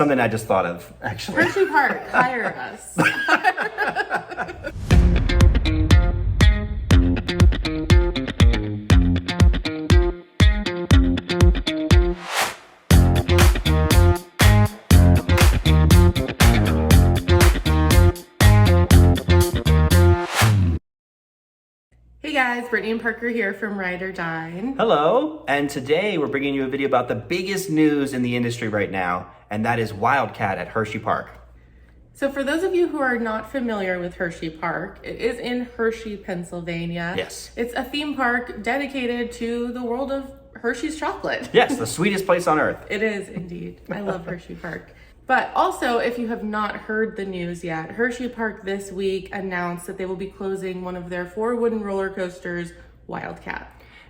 Something I just thought of, actually. HersheyPark, hire us. Hey guys, Brittany and Parker here from Dine. Hello, and today we're bringing you a video about the biggest news in the industry right now, and that is WILDCAT at HersheyPark. So for those of you who are not familiar with HersheyPark, it is in Hershey, Pennsylvania. Yes. It's a theme park dedicated to the world of Hershey's chocolate. Yes, the sweetest place on earth. It is indeed. I love HersheyPark. But also, if you have not heard the news yet, HersheyPark this week announced that they will be closing one of their 4 wooden roller coasters, WILDCAT.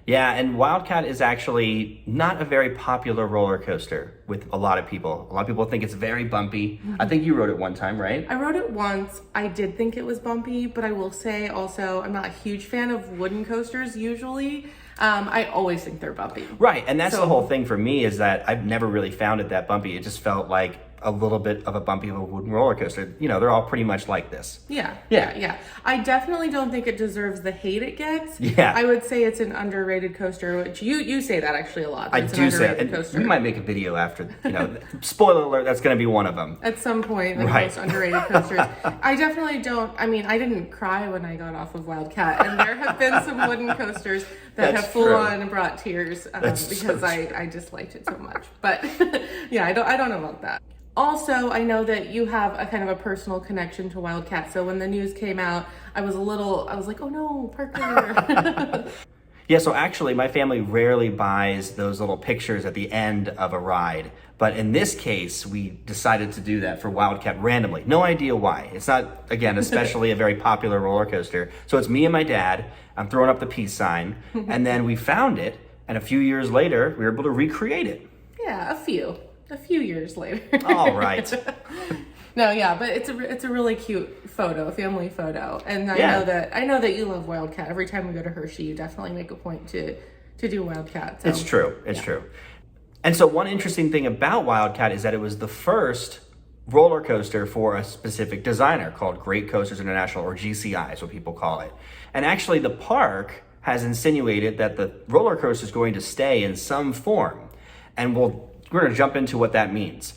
Yeah, and WILDCAT is actually not a very popular roller coaster with a lot of people. A lot of people think it's very bumpy. I think you rode it one time, right? I rode it once. I did think it was bumpy, but I will say also, I'm not a huge fan of wooden coasters usually. I always think they're bumpy. Right, and that's the whole thing for me, is that I've never really found it that bumpy. It just felt like a little bit of a bumpy of a wooden roller coaster. You know, they're all pretty much like this. Yeah. I definitely don't think it deserves the hate it gets. Yeah. I would say it's an underrated coaster, which you say that actually a lot. I do say it. And we might make a video after, spoiler alert, that's going to be one of them. At some point, the most underrated coasters. I definitely don't, I didn't cry when I got off of WILDCAT, and there have been some wooden coasters that have full on brought tears because I just liked it so much. But yeah, I don't know about that. Also, I know that you have a kind of a personal connection to WILDCAT. So when the news came out, I was like, oh no, Parker. Yeah, so actually my family rarely buys those little pictures at the end of a ride. But in this case, we decided to do that for WILDCAT randomly. No idea why. It's not, again, especially a very popular roller coaster. So it's me and my dad. I'm throwing up the peace sign. And then we found it. And a few years later, we were able to recreate it. Yeah, a few years later. All right. No, yeah, but it's a really cute photo, a family photo. And I know that you love WILDCAT. Every time we go to Hershey, you definitely make a point to do WILDCAT. So, it's true. It's true. And so one interesting thing about WILDCAT is that it was the first roller coaster for a specific designer called Great Coasters International, or GCI is what people call it. And actually the park has insinuated that the roller coaster is going to stay in some form. And we're going to jump into what that means.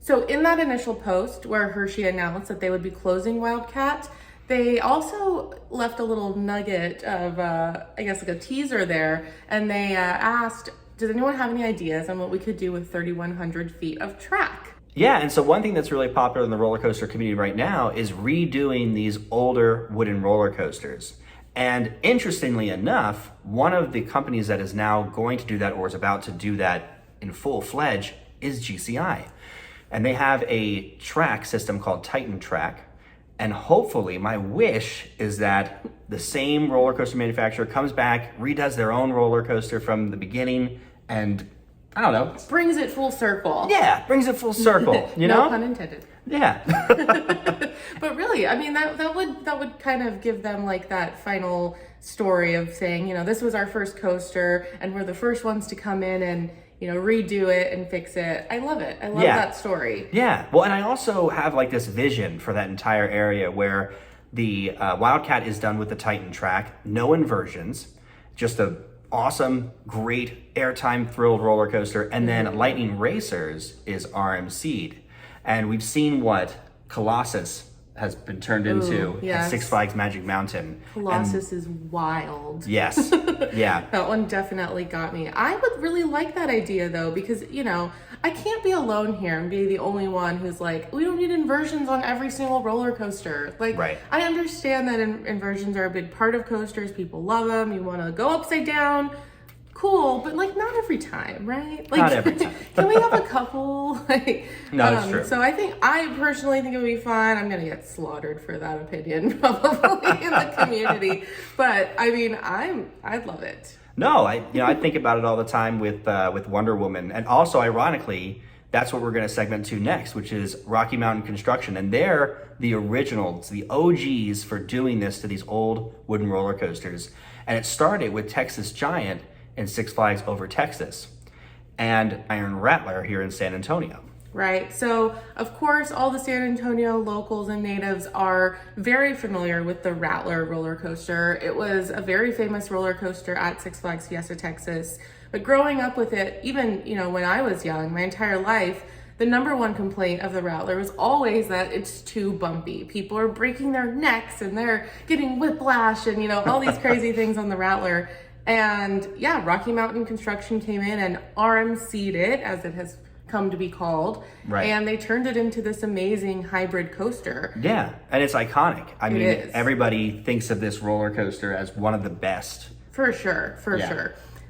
So in that initial post where Hershey announced that they would be closing WILDCAT, they also left a little nugget of, like a teaser there. And they asked, does anyone have any ideas on what we could do with 3,100 feet of track? Yeah, and so one thing that's really popular in the roller coaster community right now is redoing these older wooden roller coasters. And interestingly enough, one of the companies that is now going to do that, or is about to do that in full-fledged, is GCI. And they have a track system called Titan Track. And hopefully, my wish is that the same roller coaster manufacturer comes back, redoes their own roller coaster from the beginning, and I don't know. Brings it full circle. Yeah, brings it full circle, you know? No pun intended. Yeah. But really, that would kind of give them like that final story of saying, this was our first coaster and we're the first ones to come in and, redo it and fix it. I love it. I love that story. Yeah. Well, and I also have like this vision for that entire area where the WILDCAT is done with the Titan Track, no inversions, just a awesome, great airtime thrilled roller coaster. And then Lightning Racers is RMC'd. And we've seen what Colossus has been turned into at Six Flags Magic Mountain. Colossus is wild. Yes. Yeah. That one definitely got me. I would really like that idea though, because, I can't be alone here and be the only one who's like, we don't need inversions on every single roller coaster. Like, right. I understand that inversions are a big part of coasters. People love them. You want to go upside down. Cool, but not every time, right? Not every time. Can we have a couple? No, it's true. So I personally think it would be fun. I'm gonna get slaughtered for that opinion probably in the community, but I'd love it. No, I think about it all the time with Wonder Woman, and also ironically, that's what we're going to segment to next, which is Rocky Mountain Construction, and they're the originals, the OGs for doing this to these old wooden roller coasters, and it started with Texas Giant and Six Flags Over Texas, and Iron Rattler here in San Antonio. Right. So, of course, all the San Antonio locals and natives are very familiar with the Rattler roller coaster. It was a very famous roller coaster at Six Flags Fiesta, Texas. But growing up with it, even, when I was young, my entire life, the number one complaint of the Rattler was always that it's too bumpy. People are breaking their necks and they're getting whiplash and, all these crazy things on the Rattler. And yeah, Rocky Mountain Construction came in and RMC'd it, as it has come to be called. Right. And they turned it into this amazing hybrid coaster. Yeah, and it's iconic. I mean, is. everybody thinks of this roller coaster as one of the best. For sure.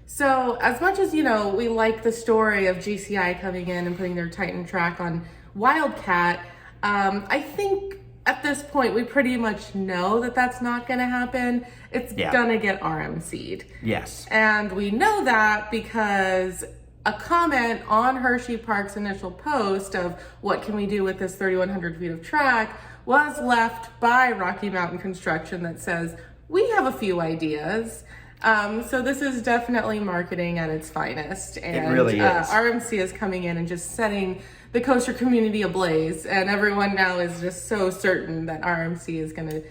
So as much as, we like the story of GCI coming in and putting their Titan track on WILDCAT, I think at this point we pretty much know that that's not going to happen. It's going to get RMC'd. Yes. And we know that because a comment on HersheyPark's initial post of what can we do with this 3,100 feet of track was left by Rocky Mountain Construction that says, we have a few ideas. So this is definitely marketing at its finest. And it really is. RMC is coming in and just setting the coaster community ablaze. And everyone now is just so certain that RMC is going to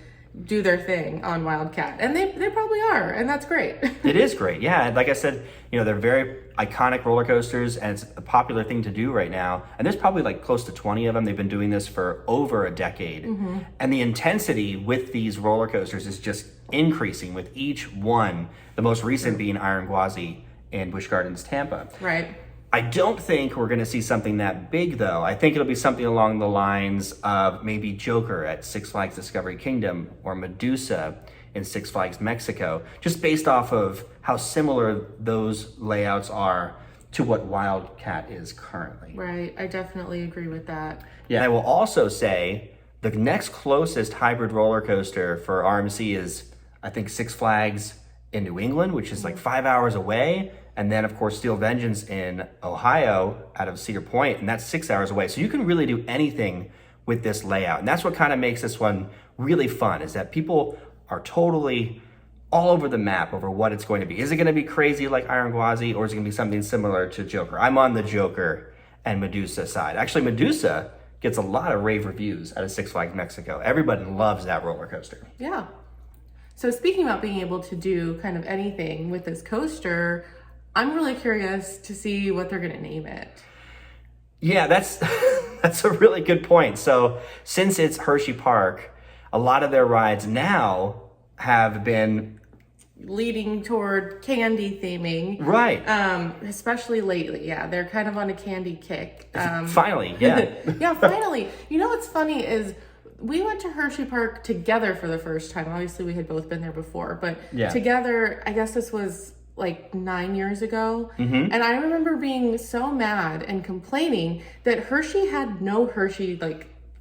do their thing on WILDCAT. And they probably are. And that's great. It is great. Yeah. Like I said, they're very iconic roller coasters and it's a popular thing to do right now. And there's probably like close to 20 of them. They've been doing this for over a decade. Mm-hmm. And the intensity with these roller coasters is just increasing with each one. The most recent being Iron Gwazi in Busch Gardens, Tampa. Right. I don't think we're going to see something that big, though. I think it'll be something along the lines of maybe Joker at Six Flags Discovery Kingdom or Medusa in Six Flags Mexico, just based off of how similar those layouts are to what WILDCAT is currently. Right. I definitely agree with that. Yeah. I will also say the next closest hybrid roller coaster for RMC is, I think, Six Flags in New England, which is like 5 hours away. And then, of course, Steel Vengeance in Ohio out of Cedar Point, and that's 6 hours away. So you can really do anything with this layout. And that's what kind of makes this one really fun, is that people are totally all over the map over what it's going to be. Is it going to be crazy like Iron Gwazi, or is it going to be something similar to Joker? I'm on the Joker and Medusa side. Actually, Medusa gets a lot of rave reviews out of Six Flags Mexico. Everybody loves that roller coaster. Yeah. So speaking about being able to do kind of anything with this coaster, I'm really curious to see what they're going to name it. Yeah, that's a really good point. So since it's HersheyPark, a lot of their rides now have been leading toward candy theming. Right. Especially lately. Yeah, they're kind of on a candy kick. Finally, yeah. Yeah, finally. What's funny is we went to HersheyPark together for the first time. Obviously, we had both been there before, but together, I guess this was like 9 years ago. Mm-hmm. And I remember being so mad and complaining that Hershey had no Hershey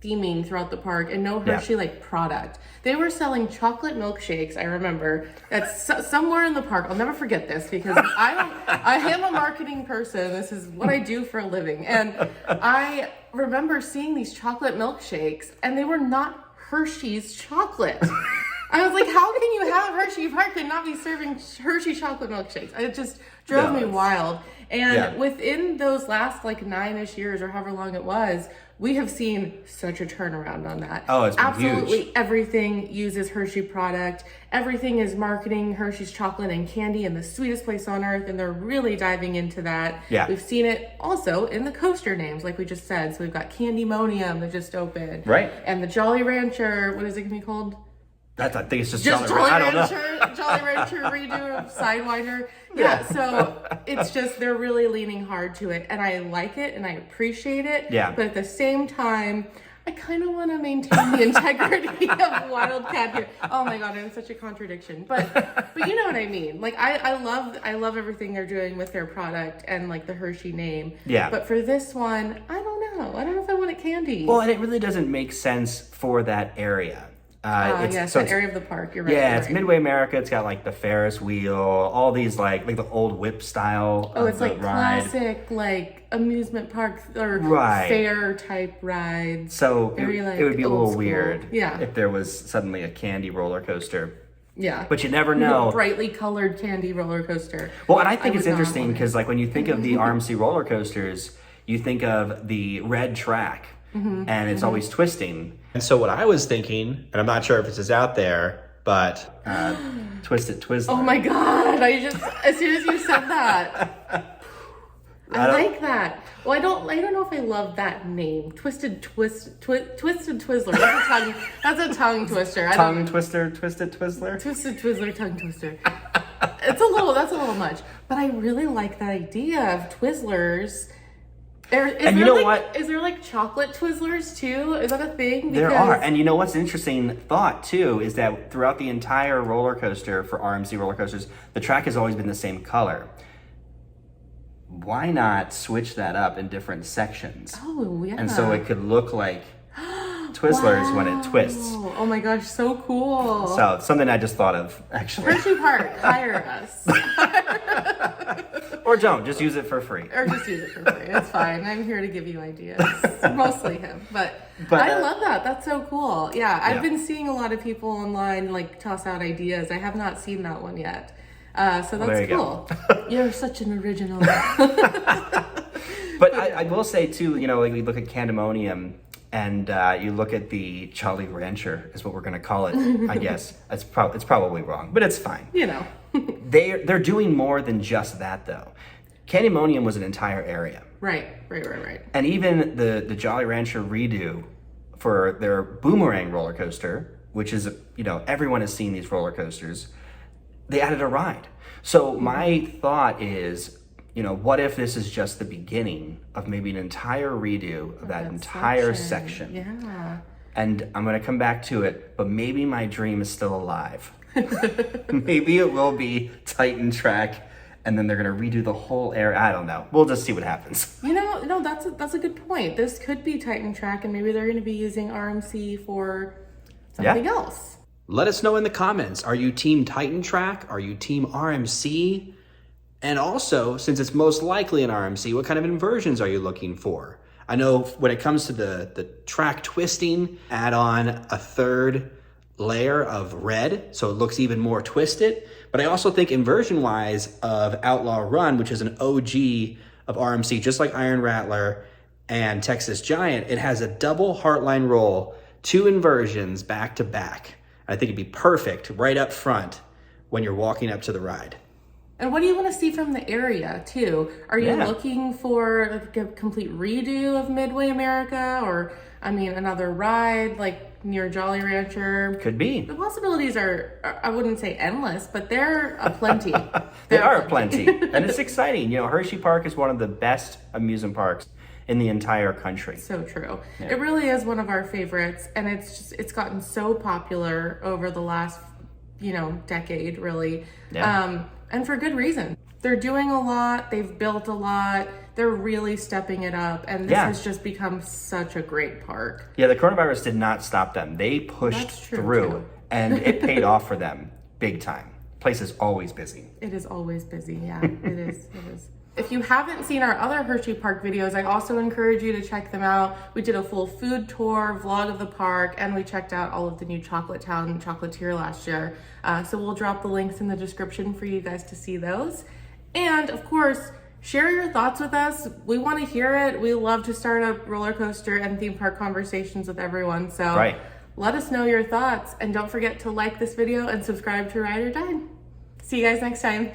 theming throughout the park and no Hershey product. They were selling chocolate milkshakes. I remember that's somewhere in the park. I'll never forget this because I am a marketing person. This is what I do for a living. And I remember seeing these chocolate milkshakes and they were not Hershey's chocolate. I was like, how can you have HersheyPark and not be serving Hershey chocolate milkshakes? It just drove me wild. And within those last 9-ish years or however long it was, we have seen such a turnaround on that. Oh, it's been absolutely huge. Everything uses Hershey product. Everything is marketing Hershey's chocolate and candy in the sweetest place on earth, and they're really diving into that. Yeah. We've seen it also in the coaster names, like we just said. So we've got Candymonium that just opened. Right. And the Jolly Rancher, what is it going to be called? I think it's just Jolly Rancher. I don't know. Jolly Rancher redo of Sidewinder. Yeah, so it's just, they're really leaning hard to it. And I like it and I appreciate it. Yeah. But at the same time, I kind of want to maintain the integrity of WILDCAT here. Oh my God, I'm such a contradiction. But you know what I mean. I love everything they're doing with their product and the Hershey name. Yeah. But for this one, I don't know. I don't know if I want it candy. Well, and it really doesn't make sense for that area. Yes, that area of the park. You're right. Yeah, it's Midway America. It's got the Ferris wheel, all these like the old whip style. Oh, it's ride. Classic amusement park or fair type rides. So very, it would be a little weird, yeah, if there was suddenly a candy roller coaster. Yeah, but you never know. Brightly colored candy roller coaster. Well, and I think it's interesting because when you think of the RMC roller coasters, You think of the red track, and it's always twisting. And so what I was thinking, and I'm not sure if this is out there, but Twisted Twizzler. Oh my God, as soon as you said that, I like that. Well, I don't know if I love that name. Twisted Twizzler. That's a tongue twister. Twisted Twizzler? Twisted Twizzler, tongue twister. That's a little much. But I really like that idea of Twizzlers. Is there like chocolate Twizzlers too? Is that a thing? There are. And you know what's an interesting thought too is that throughout the entire roller coaster for RMC roller coasters, the track has always been the same color. Why not switch that up in different sections? Oh, yeah. And so it could look like Twizzlers when it twists. Oh my gosh, so cool. So something I just thought of, actually. HersheyPark, hire us. Or don't, just use it for free. It's fine. I'm here to give you ideas. Mostly him. But I love that. That's so cool. Yeah, I've been seeing a lot of people online like toss out ideas. I have not seen that one yet. So that's cool. You're such an original. But I will say too, you know, like we look at Candemonium and you look at the Jolly Rancher is what we're going to call it, I guess. It's probably wrong, but it's fine. You know. They're doing more than just that though. Candemonium was an entire area. Right. And even the Jolly Rancher redo for their Boomerang roller coaster, which is, you know, everyone has seen these roller coasters, they added a ride. So my thought is, you know, what if this is just the beginning of maybe an entire redo of that entire section? Yeah. And I'm going to come back to it, but maybe my dream is still alive. Maybe it will be Titan Track, and then they're going to redo the whole area. I don't know. We'll just see what happens. You know, no, that's a good point. This could be Titan Track, and maybe they're going to be using RMC for something else. Let us know in the comments. Are you Team Titan Track? Are you Team RMC? And also, since it's most likely an RMC, what kind of inversions are you looking for? I know when it comes to the track twisting, add on a third layer of red so it looks even more twisted. But I also think inversion-wise of Outlaw Run, which is an OG of RMC, just like Iron Rattler and Texas Giant, it has a double Heartline roll, 2 inversions back to back. I think it'd be perfect right up front when you're walking up to the ride. And what do you want to see from the area too? Are you looking for like a complete redo of Midway America, or another ride like near Jolly Rancher? Could be. The possibilities are, I wouldn't say endless, but they're aplenty. They are aplenty. And it's exciting. You know, HersheyPark is one of the best amusement parks in the entire country. So true. Yeah. It really is one of our favorites, and it's gotten so popular over the last, decade, really. Yeah. And for good reason. They're doing a lot, they've built a lot, they're really stepping it up, and this has just become such a great park. Yeah, the coronavirus did not stop them. They pushed through, and it paid off for them big time. Place is always busy. It is always busy, yeah, it is. If you haven't seen our other HersheyPark videos, I also encourage you to check them out. We did a full food tour, vlog of the park, and we checked out all of the new Chocolate Town and Chocolatier last year. So we'll drop the links in the description for you guys to see those. And of course, share your thoughts with us. We want to hear it. We love to start up roller coaster and theme park conversations with everyone. So let us know your thoughts. And don't forget to like this video and subscribe to Ride or Dine. See you guys next time.